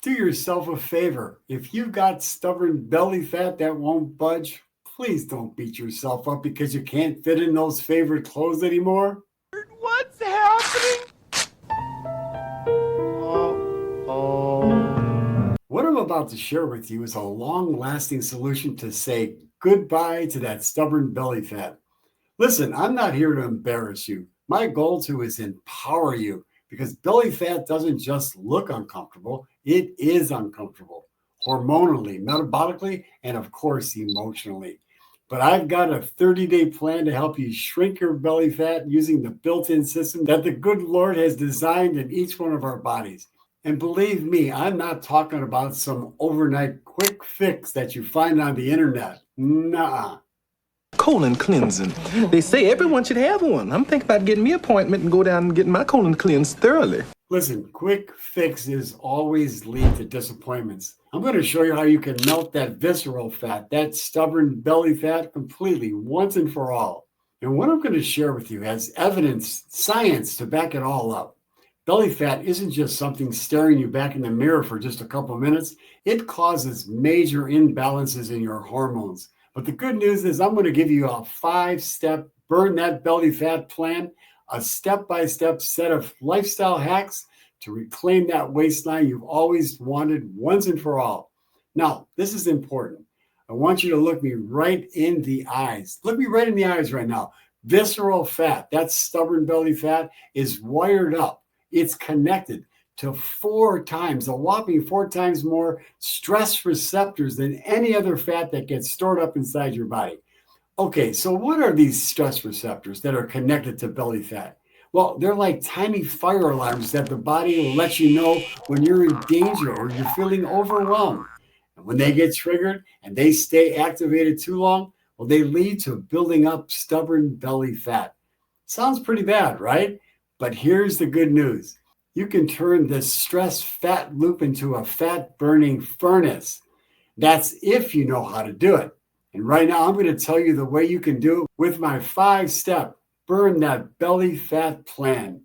Do yourself a favor. If you've got stubborn belly fat that won't budge, please don't beat yourself up because you can't fit in those favorite clothes anymore. What's happening? What I'm about to share with you is a long-lasting solution to say goodbye to that stubborn belly fat. Listen, I'm not here to embarrass you. My goal to is empower you because belly fat doesn't just look uncomfortable, it is uncomfortable, hormonally, metabolically, and of course, emotionally. But I've got a 30-day plan to help you shrink your belly fat using the built-in system that the good Lord has designed in each one of our bodies. And believe me, I'm not talking about some overnight quick fix that you find on the internet. Nuh-uh. Colon cleansing. They say everyone should have one. I'm thinking about getting me an appointment and go down and getting my colon cleansed thoroughly. Listen, quick fixes always lead to disappointments. I'm going to show you how you can melt that visceral fat, that stubborn belly fat completely once and for all. And what I'm going to share with you has evidence, science to back it all up. Belly fat isn't just something staring you back in the mirror for just a couple of minutes. It causes major imbalances in your hormones. But the good news is I'm going to give you a 5-step burn that belly fat plan, a step-by-step set of lifestyle hacks to reclaim that waistline you've always wanted once and for all. Now, this is important. I want you to look me right in the eyes. Look me right in the eyes right now. Visceral fat, that stubborn belly fat, is wired up. It's connected to 4 times, a whopping 4 times more stress receptors than any other fat that gets stored up inside your body. Okay, so what are these stress receptors that are connected to belly fat? Well, they're like tiny fire alarms that the body will let you know when you're in danger or you're feeling overwhelmed. And when they get triggered and they stay activated too long, well, they lead to building up stubborn belly fat. Sounds pretty bad, right? But here's the good news. You can turn this stress fat loop into a fat burning furnace. That's if you know how to do it. And right now, I'm going to tell you the way you can do it with my 5-step burn that belly fat plan.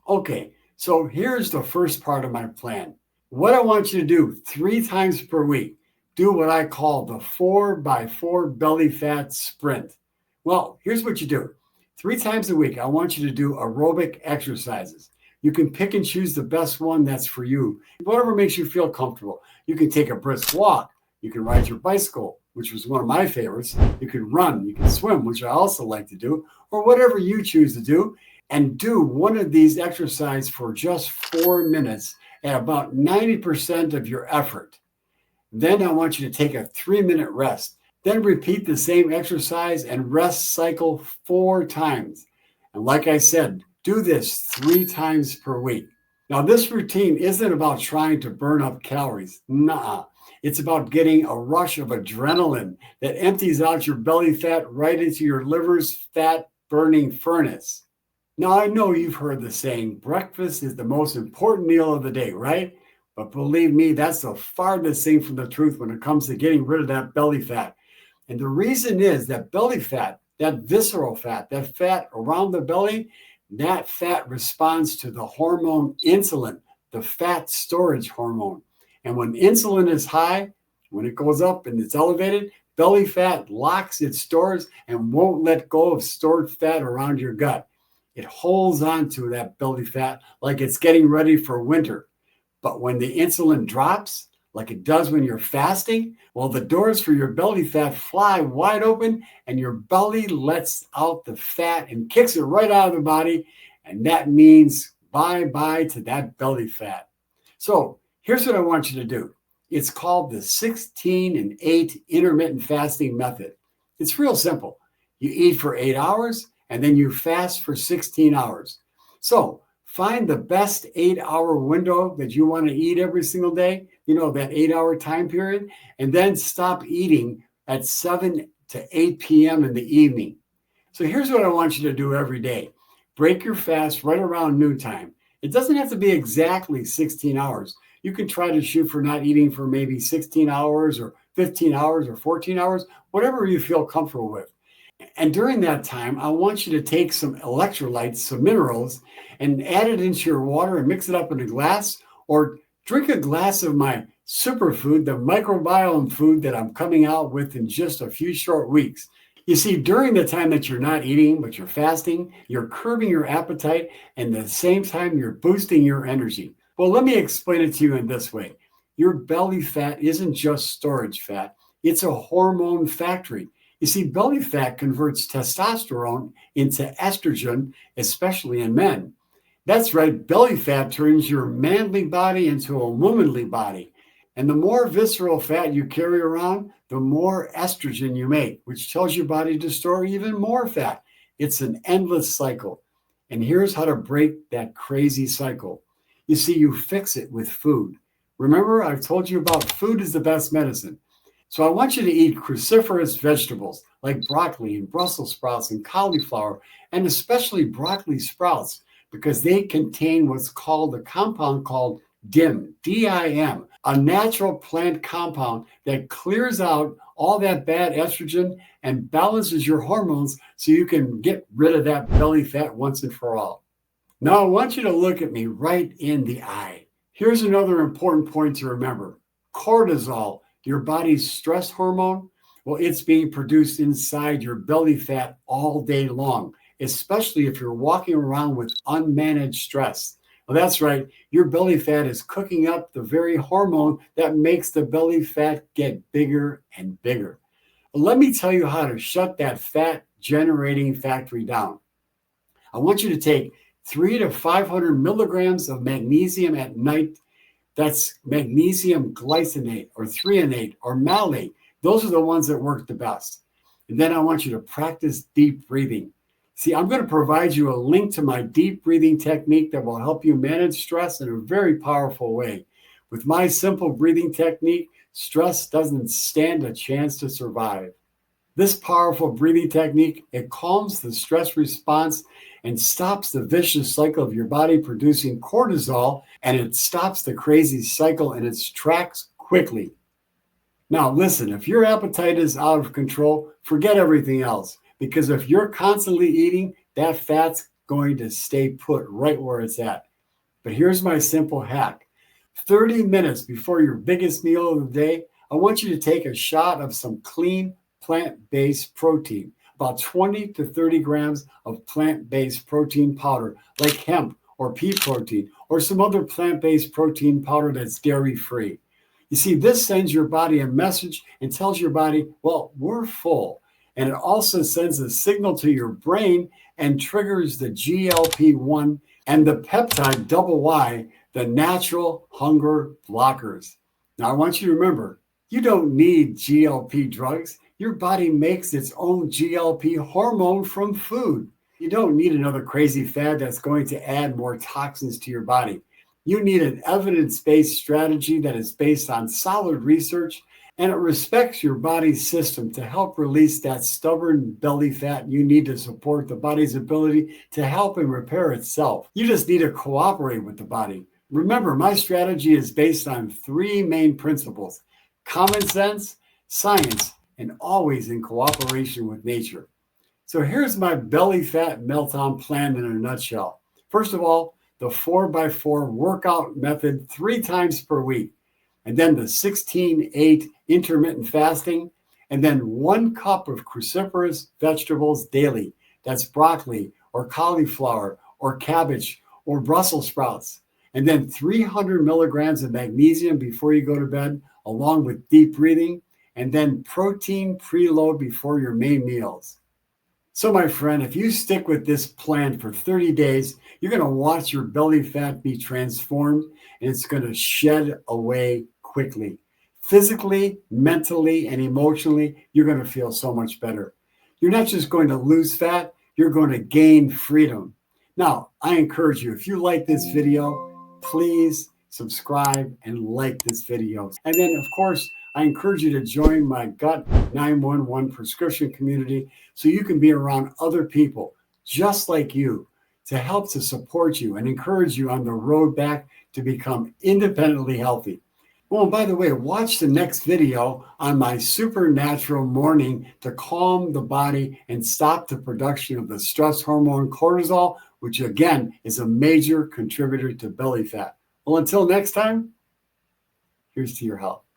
Okay, so here's the first part of my plan. What I want you to do 3 times per week, do what I call the 4x4 belly fat sprint. Well, here's what you do. 3 times a week, I want you to do aerobic exercises. You can pick and choose the best one that's for you, whatever makes you feel comfortable. You can take a brisk walk. You can ride your bicycle, which was one of my favorites. You can run, you can swim, which I also like to do, or whatever you choose to do. And do one of these exercises for just 4 minutes at about 90% of your effort. Then I want you to take a 3-minute rest. Then repeat the same exercise and rest cycle 4 times. And like I said, do this 3 times per week. Now, this routine isn't about trying to burn up calories. Nuh-uh. It's about getting a rush of adrenaline that empties out your belly fat right into your liver's fat burning furnace. Now, I know you've heard the saying, breakfast is the most important meal of the day, right? But believe me, that's the farthest thing from the truth when it comes to getting rid of that belly fat. And the reason is that belly fat, that visceral fat, that fat around the belly, that fat responds to the hormone insulin, the fat storage hormone. And when insulin is high, when it goes up and it's elevated, belly fat locks its stores and won't let go of stored fat around your gut. It holds on to that belly fat like it's getting ready for winter. But when the insulin drops, like it does when you're fasting, well, the doors for your belly fat fly wide open and your belly lets out the fat and kicks it right out of the body. And that means bye-bye to that belly fat. So here's what I want you to do. It's called the 16 and 8 intermittent fasting method. It's real simple. You eat for 8 hours and then you fast for 16 hours. So find the best 8-hour window that you want to eat every single day, that 8-hour time period, and then stop eating at 7 to 8 p.m. in the evening. So here's what I want you to do every day. Break your fast right around noontime. It doesn't have to be exactly 16 hours. You can try to shoot for not eating for maybe 16 hours or 15 hours or 14 hours, whatever you feel comfortable with. And during that time, I want you to take some electrolytes, some minerals, and add it into your water and mix it up in a glass, or Drink a glass of my superfood, the microbiome food that I'm coming out with in just a few short weeks. You see, during the time that you're not eating, but you're fasting, you're curbing your appetite, and at the same time, you're boosting your energy. Well, let me explain it to you in this way. Your belly fat isn't just storage fat, it's a hormone factory. You see, belly fat converts testosterone into estrogen, especially in men. That's right, belly fat turns your manly body into a womanly body. And the more visceral fat you carry around, the more estrogen you make, which tells your body to store even more fat. It's an endless cycle. And here's how to break that crazy cycle. You see, you fix it with food. Remember, I've told you about food is the best medicine. So I want you to eat cruciferous vegetables like broccoli and Brussels sprouts and cauliflower, and especially broccoli sprouts, because they contain what's called a compound called DIM, D-I-M, a natural plant compound that clears out all that bad estrogen and balances your hormones so you can get rid of that belly fat once and for all. Now I want you to look at me right in the eye. Here's another important point to remember. Cortisol, your body's stress hormone, well, it's being produced inside your belly fat all day long, especially if you're walking around with unmanaged stress. Well, that's right. Your belly fat is cooking up the very hormone that makes the belly fat get bigger and bigger. Well, let me tell you how to shut that fat generating factory down. I want you to take 300 to 500 milligrams of magnesium at night. That's magnesium glycinate or threonate or malate. Those are the ones that work the best. And then I want you to practice deep breathing. See, I'm going to provide you a link to my deep breathing technique that will help you manage stress in a very powerful way. With my simple breathing technique, stress doesn't stand a chance to survive. This powerful breathing technique, it calms the stress response and stops the vicious cycle of your body producing cortisol, and it stops the crazy cycle in its tracks quickly. Now, listen, if your appetite is out of control, forget everything else. Because if you're constantly eating, that fat's going to stay put right where it's at. But here's my simple hack. 30 minutes before your biggest meal of the day, I want you to take a shot of some clean plant-based protein, about 20 to 30 grams of plant-based protein powder, like hemp or pea protein, or some other plant-based protein powder that's dairy-free. You see, this sends your body a message and tells your body, well, we're full. And it also sends a signal to your brain and triggers the GLP-1 and the peptide double Y, the natural hunger blockers. Now, I want you to remember, you don't need GLP drugs. Your body makes its own GLP hormone from food. You don't need another crazy fad that's going to add more toxins to your body. You need an evidence-based strategy that is based on solid research, and it respects your body's system to help release that stubborn belly fat you need to support the body's ability to help and repair itself. You just need to cooperate with the body. Remember, my strategy is based on three main principles: common sense, science, and always in cooperation with nature. So here's my belly fat meltdown plan in a nutshell. First of all, the 4x4 workout method 3 times per week, and then the 16-8 intermittent fasting, and then 1 cup of cruciferous vegetables daily. That's broccoli or cauliflower or cabbage or Brussels sprouts, and then 300 milligrams of magnesium before you go to bed, along with deep breathing, and then protein preload before your main meals. So my friend, if you stick with this plan for 30 days, you're going to watch your belly fat be transformed, and it's going to shed away quickly. Physically, mentally, and emotionally, you're going to feel so much better. You're not just going to lose fat, you're going to gain freedom. Now, I encourage you, if you like this video, please subscribe and like this video. And then, of course, I encourage you to join my Gut 911 prescription community so you can be around other people just like you to help to support you and encourage you on the road back to become independently healthy. Oh, and by the way, watch the next video on my supernatural morning to calm the body and stop the production of the stress hormone cortisol, which again is a major contributor to belly fat. Well, until next time, Here's to your health.